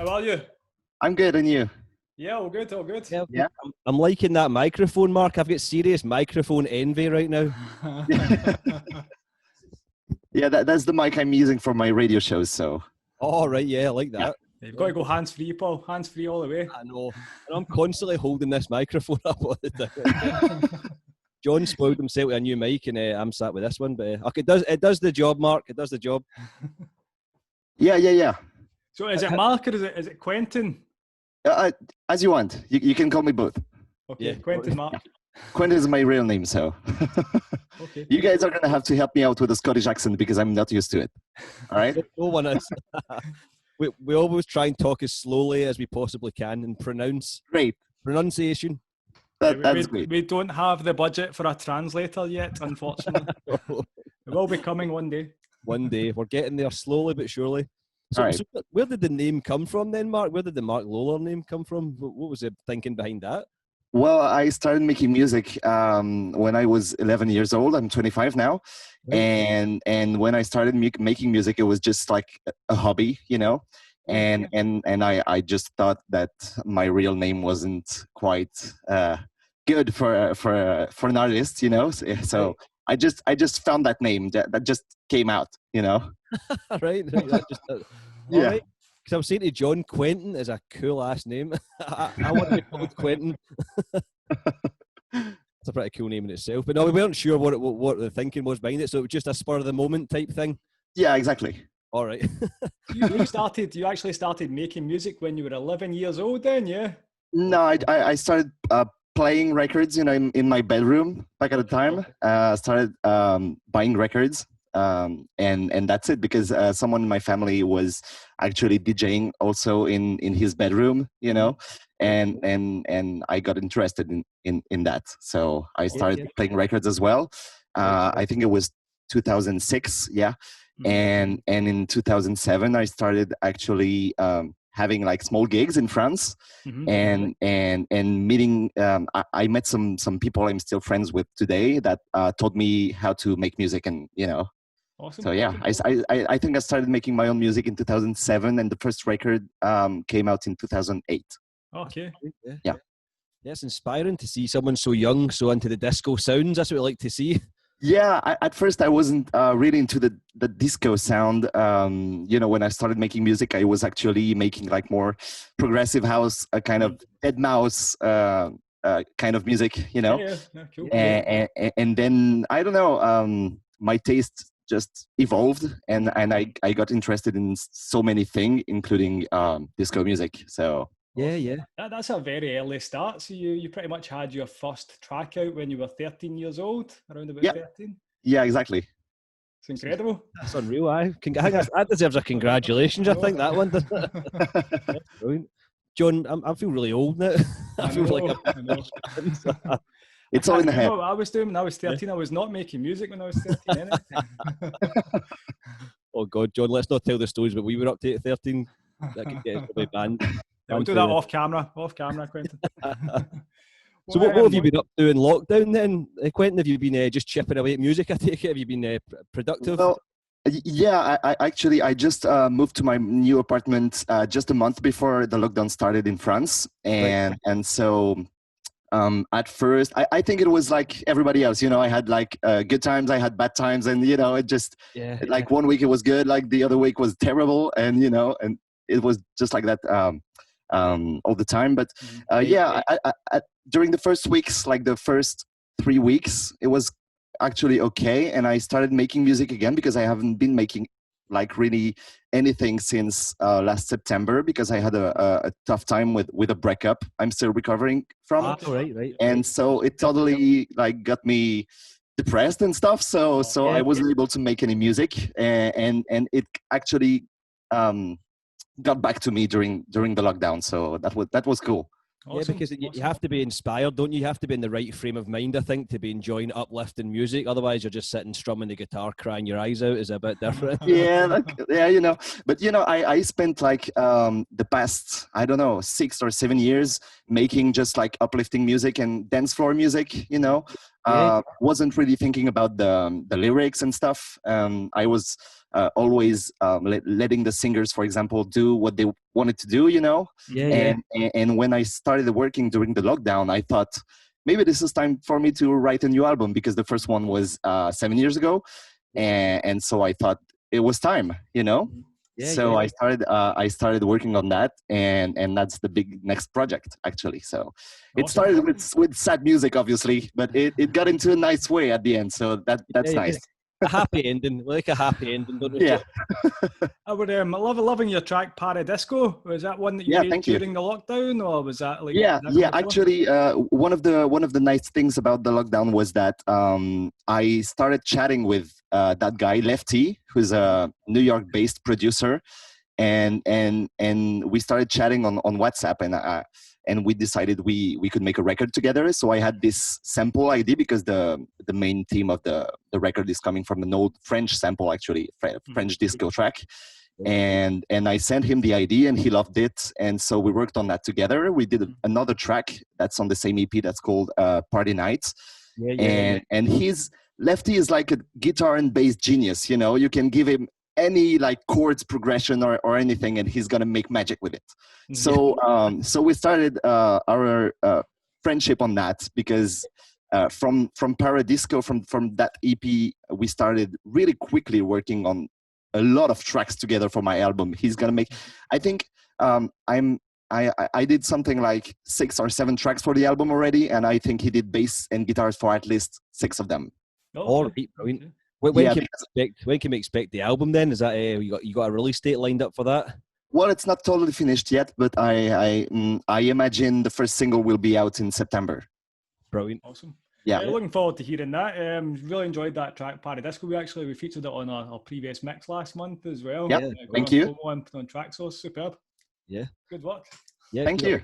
How are you? I'm good, and you? Yeah, all good, all good. Yeah, Yeah. I'm liking that microphone, Mark. I've got serious microphone envy right now. Yeah, that's the mic I'm using for my radio shows. So. Oh, right, yeah, I like that. You've got to go hands-free, Paul. Hands-free all the way. I know. And I'm constantly holding this microphone up all the time. John spoiled himself with a new mic, and I'm sat with this one. But okay, it does the job, Mark. It does the job. Yeah. So is it Mark or is it Quentin? As you want. You can call me both. Okay, Yeah. Quentin, Mark. Quentin is my real name, so. Okay. You guys are gonna have to help me out with the Scottish accent because I'm not used to it. All right. No one is. We always try and talk as slowly as we possibly can and Great. pronunciation. That's great. We don't have the budget for a translator yet, unfortunately. It will be coming one day. One day. We're getting there slowly but surely. So, All right. so where did the name come from then, Mark? Where did the Mark Lawler name come from? What was the thinking behind that? Well, I started making music when I was 11 years old. I'm 25 now, Right. and when I started making music, it was just like a hobby, you know. And I just thought that my real name wasn't quite good for an artist, you know. So I just found that name that just came out, you know. Right. That just, Yeah. Right. Because I was saying to John, Quentin is a cool ass name. I want to be called Quentin. It's a pretty cool name in itself. But no, we weren't sure what the thinking was behind it. So it was just a spur of the moment type thing. Yeah, exactly. All right. You actually started making music when you were 11 years old then, yeah? No, I started playing records, you know, in my bedroom back at the time. Started buying records, and that's it, because someone in my family was actually DJing also in his bedroom, you know, and I got interested in that. So I started playing records as well. I think it was 2006, yeah. And in 2007 I started actually having like small gigs in France, and meeting. I met some people I'm still friends with today that taught me how to make music, and you know. Awesome. So yeah, I think I started making my own music in 2007, and the first record came out in 2008. Okay. Yeah, it's inspiring to see someone so young, so into the disco sounds. That's what we like to see. Yeah, at first I wasn't really into the disco sound. You know, when I started making music, I was actually making like more progressive house, a kind of dead mouse kind of music, you know. Yeah, cool. And then I don't know, my taste just evolved, and I got interested in so many things, including disco music. So. Yeah. That's a very early start. So you pretty much had your first track out when you were 13 years old, around about 13? Yeah, exactly. It's incredible. That's unreal. That deserves a congratulations. I think that one. That's brilliant. John, I feel really old now. I feel like it's all in the head. What I was doing when I was 13, I was not making music when I was 13. Oh God, John, let's not tell the stories, but we were up to 13. That could get us banned. We'll do that off camera, Quentin. So what have you been up to in lockdown then, Quentin? Have you been just chipping away at music, I take it? Have you been productive? Well, yeah, I just moved to my new apartment just a month before the lockdown started in France. And so at first, I think it was like everybody else, you know. I had like good times, I had bad times, and you know, it just like 1 week it was good, like the other week was terrible, and you know, and it was just like that all the time. But I during the first weeks, like the first 3 weeks, it was actually okay, and I started making music again because I haven't been making like really anything since last September, because I had a tough time with a breakup I'm still recovering from. Right. And so it totally like got me depressed and stuff. So I wasn't able to make any music, and it actually got back to me during the lockdown. So that was cool. Awesome. Yeah, because you have to be inspired, don't you? You have to be in the right frame of mind, I think, to be enjoying uplifting music. Otherwise, you're just sitting strumming the guitar, crying your eyes out. Is a bit different. Yeah, you know. But you know, I spent like the past, I don't know, 6 or 7 years making just like uplifting music and dance floor music. You know, Wasn't really thinking about the lyrics and stuff. I was always letting the singers, for example, do what they wanted to do, you know. And when I started working during the lockdown, I thought maybe this is time for me to write a new album, because the first one was 7 years ago, and so I thought it was time, you know. So I started working on that, and that's the big next project, actually. So it started with sad music, obviously, but it got into a nice way at the end. So that's nice. A happy ending, like a happy ending, don't we? Yeah. I would loving your track Paradisco. Was that one that you made during the lockdown, or was that like? Yeah. Actually, one of the nice things about the lockdown was that I started chatting with that guy Lefty, who's a New York-based producer, and we started chatting on WhatsApp, and we decided we could make a record together. So I had this sample idea, because the main theme of the record is coming from an old French sample, actually, French disco track. And I sent him the idea, and he loved it. And so we worked on that together. We did another track that's on the same EP that's called Party Nights. And Lefty is like a guitar and bass genius, you know. You can give him any like chords progression or anything, and he's gonna make magic with it. So we started our friendship on that, because from Paradisco, from that EP, we started really quickly working on a lot of tracks together for my album. He's gonna make, I think, I did something like 6 or 7 tracks for the album already, and I think he did bass and guitars for at least 6 of them. All right, brilliant. When can we expect the album then? Is that you got a release date lined up for that? Well, it's not totally finished yet, but I imagine the first single will be out in September. Brilliant. Awesome. Yeah. Looking forward to hearing that. Really enjoyed that track, Paradisco. We featured it on our previous mix last month as well. Yeah. Thank you. On track, so superb. Yeah. Good work. Yeah. Thank you.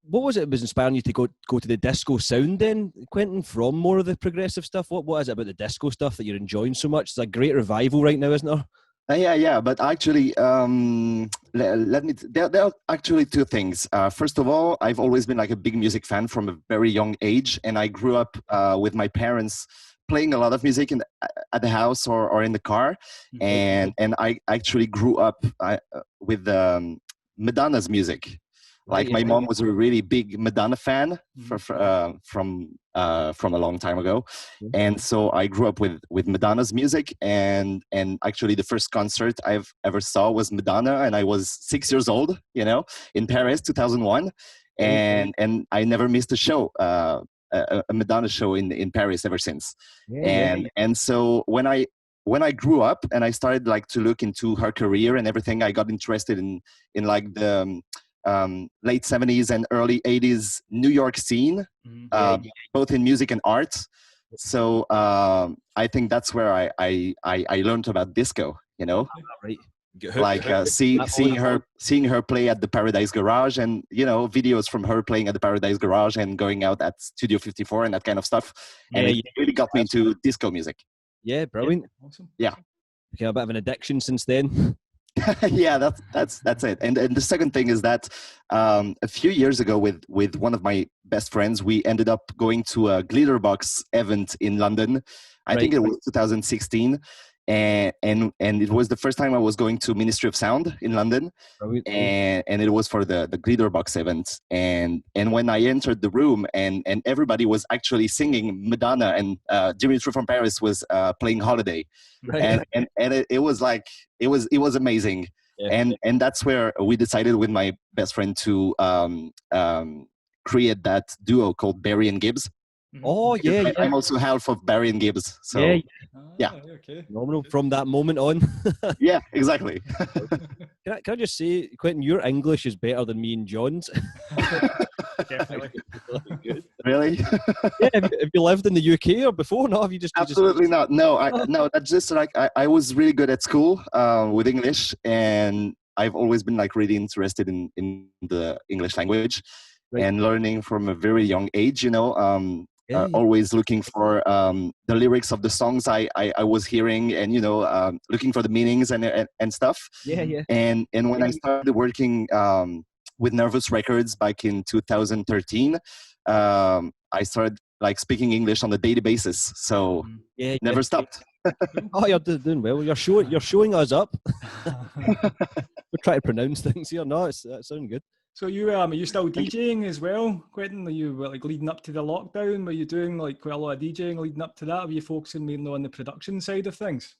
What was it that was inspiring you to go to the disco sound then, Quentin, from more of the progressive stuff? What is it about the disco stuff that you're enjoying so much? It's a great revival right now, isn't there? Yeah, but actually, there are actually 2 things. First of all, I've always been like a big music fan from a very young age, and I grew up with my parents playing a lot of music at the house or in the car, and I actually grew up with Madonna's music. Like my mom was a really big Madonna fan from a long time ago, and so I grew up with Madonna's music. And actually, the first concert I've ever saw was Madonna, and I was 6 years old, you know, in Paris, 2001, and I never missed a show, a Madonna show in Paris ever since. And so when I grew up and I started like to look into her career and everything, I got interested in like the late 70s and early 80s New York scene, both in music and art. So I think that's where I learned about disco, you know, like seeing her play at the Paradise Garage, and you know, videos from her playing at the Paradise Garage and going out at Studio 54 and that kind of stuff. And it really got me into disco music. Yeah, brilliant. Awesome. Yeah, became a bit of an addiction since then. Yeah, that's it. And the second thing is that a few years ago with one of my best friends, we ended up going to a Glitterbox event in London. I think it was 2016. And it was the first time I was going to Ministry of Sound in London, and it was for the Glitterbox event. And when I entered the room, and everybody was actually singing Madonna, and Dimitri from Paris was playing Holiday, and it was like it was amazing. And that's where we decided with my best friend to create that duo called Barry and Gibbs. Oh yeah, I'm also half of Barry and Gibbs, so okay. Phenomenal from that moment on. Yeah, exactly. Can I just say, Quentin, your English is better than me and John's. Definitely. Really? Yeah. Have you lived in the UK or before? No, have you just absolutely not? No, no. That's just like I was really good at school with English, and I've always been like really interested in the English language and learning from a very young age. You know. Always looking for the lyrics of the songs I was hearing, and you know, looking for the meanings and stuff. And when I started working with Nervous Records back in 2013, I started like speaking English on a daily basis. So yeah, never stopped. Oh, you're doing well. You're showing us up. We're trying to pronounce things here. No, that sounds good. So are you still DJing as well, Quentin? Are you like leading up to the lockdown? Were you doing like quite a lot of DJing leading up to that? Or were you focusing mainly on the production side of things?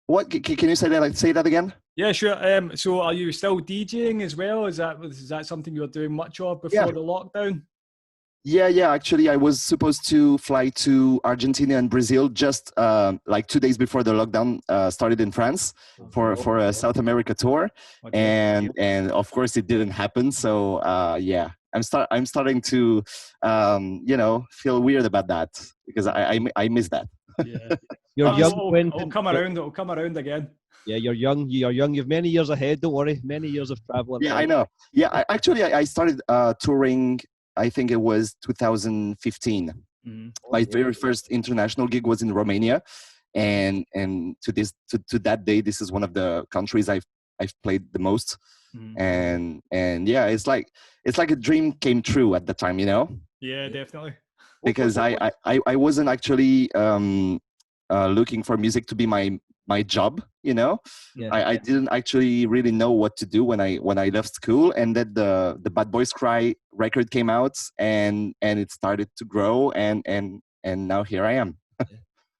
What can you say that? Like, say that again? Yeah, sure. So are you still DJing as well? Is that something you were doing much of before the lockdown? Yeah. Actually, I was supposed to fly to Argentina and Brazil just like 2 days before the lockdown started in France for a South America tour, and of course it didn't happen. So yeah, I'm starting to feel weird about that because I miss that. Yeah, you're young. It'll come around. It'll come around again. Yeah, you're young. You're young. You've many years ahead. Don't worry. Many years of traveling. Yeah, I know. Yeah, I started touring. I think it was 2015. My very first international gig was in Romania, and to that day, this is one of the countries I've played the most. And yeah, it's like a dream came true at the time, you know. Yeah, definitely. Because I wasn't actually looking for music to be my job, you know. I didn't actually really know what to do when I left school, and then the Bad Boys Cry record came out, and it started to grow, and now here I am.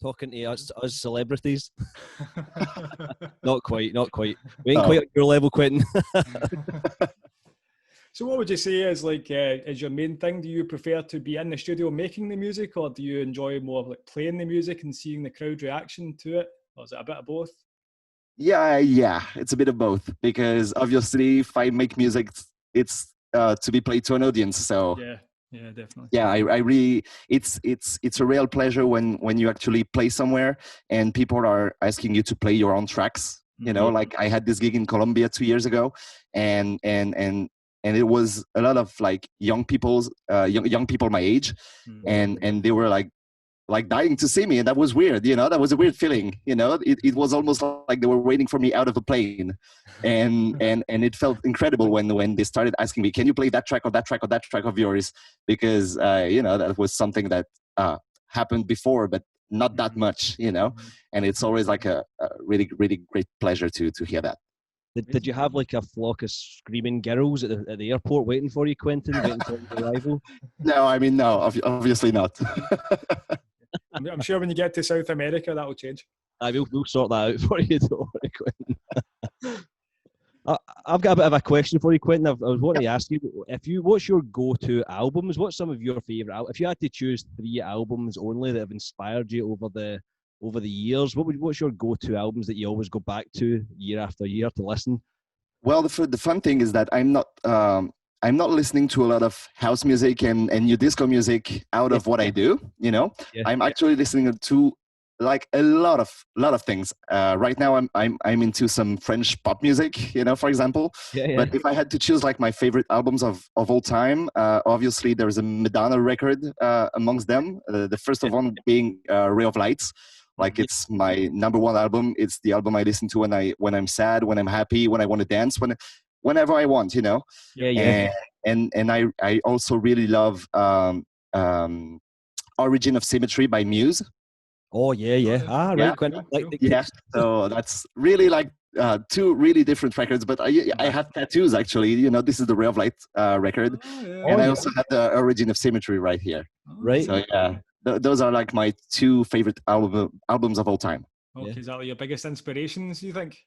Talking to us celebrities. Not quite. We ain't quite at your level, Quentin. So what would you say is is your main thing? Do you prefer to be in the studio making the music, or do you enjoy more of like playing the music and seeing the crowd reaction to it? Or is it a bit of both? Yeah, it's a bit of both, because obviously if I make music, it's to be played to an audience. So yeah, definitely. Yeah, I really, it's a real pleasure when you actually play somewhere and people are asking you to play your own tracks. You know, like I had this gig in Colombia 2 years ago, and it was a lot of like young people my age, and they were like dying to see me, and that was weird. You know, that was a weird feeling. You know, it was almost like they were waiting for me out of the plane, and it felt incredible when they started asking me, can you play that track or that track or that track of yours? Because that was something that happened before, but not that much. You know, and it's always like a really really great pleasure to hear that. Did you have like a flock of screaming girls at the airport waiting for you, Quentin, waiting for your arrival? No, I mean, no, obviously not. I'm sure when you get to South America, that will change. We'll sort that out for you, don't worry, Quentin. I've got a bit of a question for you, Quentin. I was wanting to ask you, what's your go-to albums? What's some of your favourite? If you had to choose 3 albums only that have inspired you over the years, what's your go-to albums that you always go back to year after year to listen? Well, the fun thing is that I'm not listening to a lot of house music and new disco music out of what I do. You know, I'm actually listening to like a lot of things. Right now, I'm into some French pop music. You know, for example. But if I had to choose like my favorite albums of all time, obviously there's a Madonna record amongst them. The first of one being Ray of Lights. Like it's my number 1 album. It's the album I listen to when I'm sad, when I'm happy, when I want to dance, whenever I want, you know. And I also really love Origin of Symmetry by Muse. Oh yeah. Right. Quentin. Yeah. So that's really like 2 really different records, but I have tattoos actually. You know, this is the Ray of Light record, and I also have the Origin of Symmetry right here. Right. So yeah. Those are like my 2 favorite albums of all time. Okay, is that like your biggest inspirations, you think?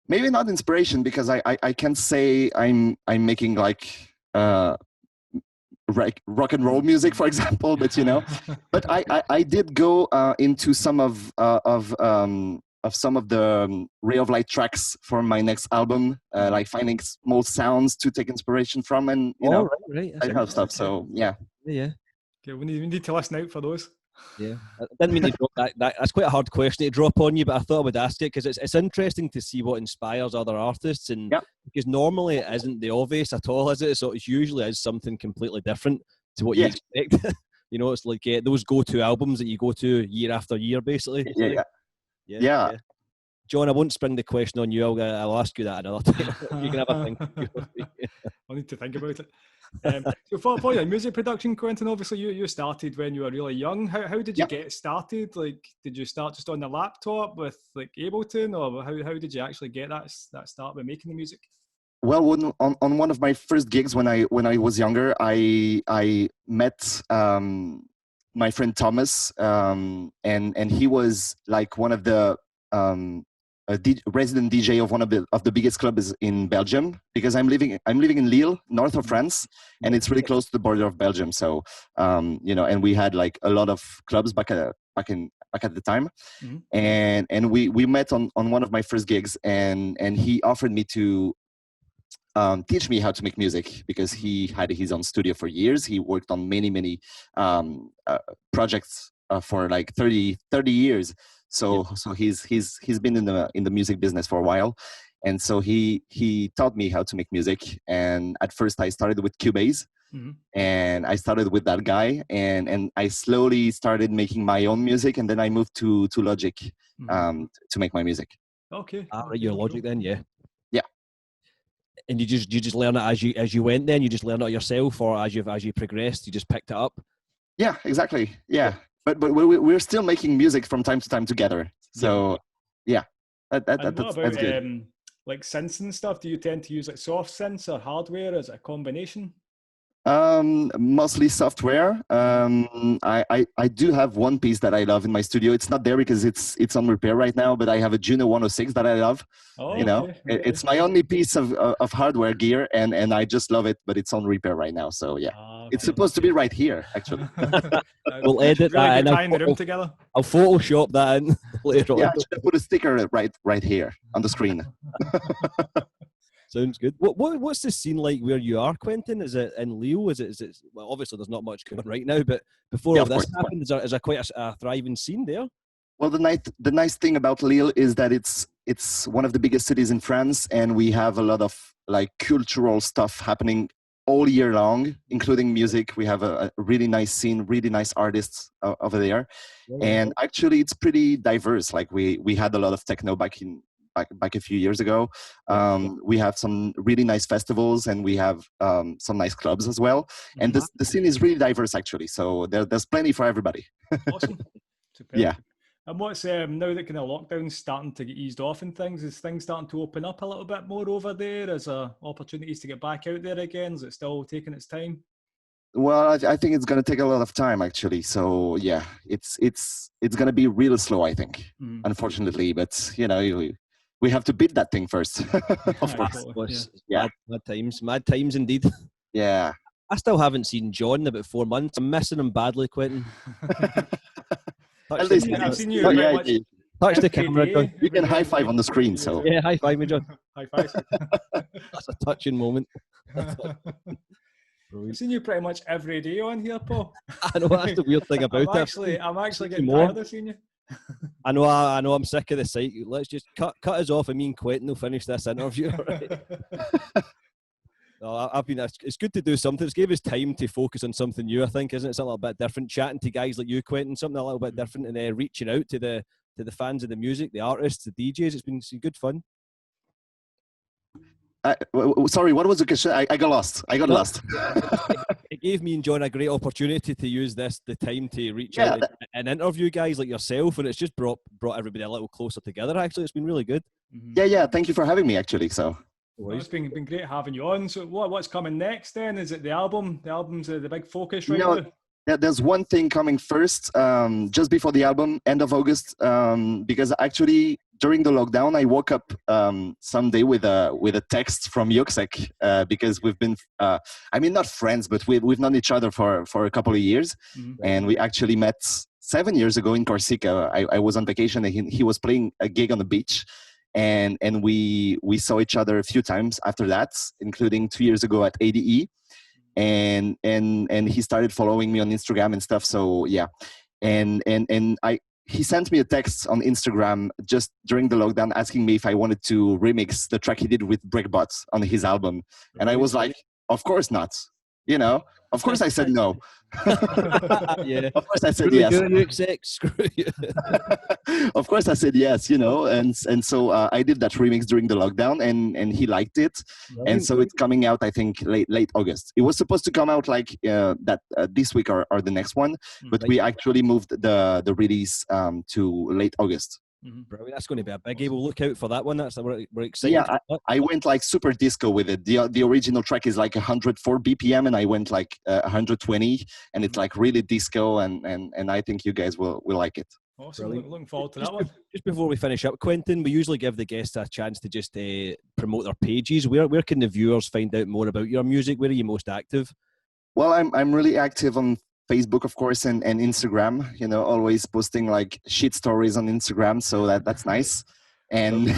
Maybe not inspiration, because I can't say I'm making like rock and roll music, for example. But you know, but I did go into some of some of the Ray of Light tracks for my next album, like finding small sounds to take inspiration from, and you know, that kind of stuff. So yeah. Okay, we need to listen out for those. Yeah, I didn't mean to drop that. That's quite a hard question to drop on you, but I thought I would ask it because it's interesting to see what inspires other artists, and because normally it isn't the obvious at all, is it? So it usually is something completely different to what you expect. You know, it's like those go-to albums that you go to year after year, basically. Yeah. John, I won't spring the question on you. I'll ask you that another time. You can have a think. I'll need to think about it. So for your music production, Quentin, obviously you started when you were really young. How did you get started? Like, did you start just on the laptop with like Ableton, or how did you actually get that start with making the music? Well, on one of my first gigs when I was younger, I met my friend Thomas, and he was like one of the resident DJ of one of the biggest clubs in Belgium, because I'm living in Lille, north of France, and it's really close to the border of Belgium. So and we had like a lot of clubs back at the time, and we met on one of my first gigs, and he offered me to teach me how to make music, because he had his own studio for years. He worked on many projects for like 30 years. So he's been in the music business for a while, and so he taught me how to make music. And at first I started with Cubase, and I started with that guy, and I slowly started making my own music, and then I moved to Logic to make my music. Okay. Your Logic then, yeah. Yeah. And you just learn it as you went. Then you just learn it yourself, or as you progressed, you just picked it up. Yeah, exactly. Yeah. But we're still making music from time to time together. So yeah, that's good. Like synths and stuff, do you tend to use like soft synths or hardware? Is it a combination? Mostly software. I do have one piece that I love in my studio. It's not there because it's on repair right now, but I have a Juno 106 that I love. It's my only piece of hardware gear, and I just love it, but it's on repair right now. So yeah, it's supposed to be right here, actually. We'll edit that in. Tying the room together. I'll Photoshop that in later on. Yeah, I should put a sticker right here on the screen. Sounds good. What's the scene like where you are, Quentin? Is it in Lille? Is it? Well, obviously there's not much going on right now, but before all this happened, is there quite a thriving scene there? Well, the nice thing about Lille is that it's one of the biggest cities in France, and we have a lot of like cultural stuff happening all year long, including music. We have a really nice scene, really nice artists over there, and actually it's pretty diverse. Like we had a lot of techno back a few years ago. We have some really nice festivals, and we have some nice clubs as well. And the scene is really diverse, actually. So there's plenty for everybody. Awesome. Super. Yeah. And what's now that kind of lockdown's starting to get eased off and things, is things starting to open up a little bit more over there? Is there opportunities to get back out there again? Is it still taking its time? Well, I think it's going to take a lot of time, actually. So yeah, it's going to be real slow, I think, unfortunately. But we have to beat that thing first. Of course. Yeah. Mad times indeed. Yeah. I still haven't seen John in about 4 months. I'm missing him badly, Quentin. I've seen you. Touch the camera, John. You can high five on the screen. So yeah, high five me, John. High five. That's a touching moment. I've seen you pretty much every day on here, Paul. I know, that's the weird thing about it. I'm actually getting tired of seeing you. I know, I'm sick of the sight. Let's just cut us off, and me and Quentin will finish this interview. Right? No, it's good to do something. It's gave us time to focus on something new, I think, isn't it? Something a little bit different, chatting to guys like you, Quentin, something a little bit different, and reaching out to the fans of the music, the artists, the DJs. It's been some good fun. Sorry, what was the question? I got lost. Lost. It gave me and John a great opportunity to use the time to reach out and interview guys like yourself, and it's just brought everybody a little closer together. Actually, it's been really good. Yeah. Thank you for having me. Actually, so. Well, it's been great having you on. So what's coming next then? Is it the album? The album's the big focus right now? There's one thing coming first, just before the album, end of August, because actually during the lockdown, I woke up someday with a text from Yuksek, because we've been, not friends, but we've known each other for a couple of years, and we actually met 7 years ago in Corsica. I was on vacation, and he was playing a gig on the beach. And we saw each other a few times after that, including 2 years ago at ADE, and he started following me on Instagram and stuff. So yeah, and he sent me a text on Instagram just during the lockdown asking me if I wanted to remix the track he did with Breakbot on his album, and I was like, of course not, Of course I said no. Yeah. Of course I said Screw yes. you, Yuksek, screw you. Of course I said yes, you know, and so I did that remix during the lockdown, and he liked it. And so it's coming out, I think, late August. It was supposed to come out like this week or the next one, but we actually moved the release to late August. Brilliant. That's going to be a biggie. We'll look out for that one. We're excited. Yeah, I went like super disco with it. The original track is like 104 BPM, and I went like 120, and it's like really disco, and I think you guys will like it. Awesome. Looking forward to that one. Just before we finish up, Quentin, we usually give the guests a chance to just promote their pages. Where can the viewers find out more about your music? Where are you most active? Well, I'm really active on Facebook, of course, and Instagram, you know, always posting like shit stories on Instagram. So that's nice. And,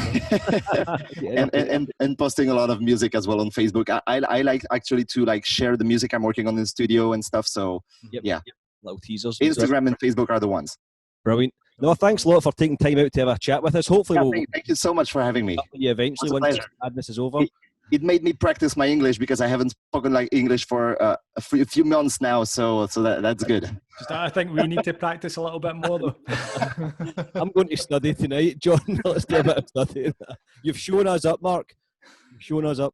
and posting a lot of music as well on Facebook. I like actually to like share the music I'm working on in the studio and stuff. So yeah. Little teasers. Instagram and Facebook are the ones. Brilliant. No, thanks a lot for taking time out to have a chat with us. Hopefully thank you so much for having me. Eventually once this madness is over. It made me practice my English because I haven't spoken like English for a few months now, so that's good. I think we need to practice a little bit more, though. I'm going to study tonight, John. Let's do a bit of studying. You've shown us up, Mark. You've shown us up.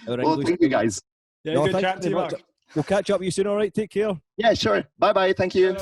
Well, thank you, guys. Yeah, good chat to you, Mark. We'll catch up with you soon, all right? Take care. Yeah, sure. Bye-bye. Thank you.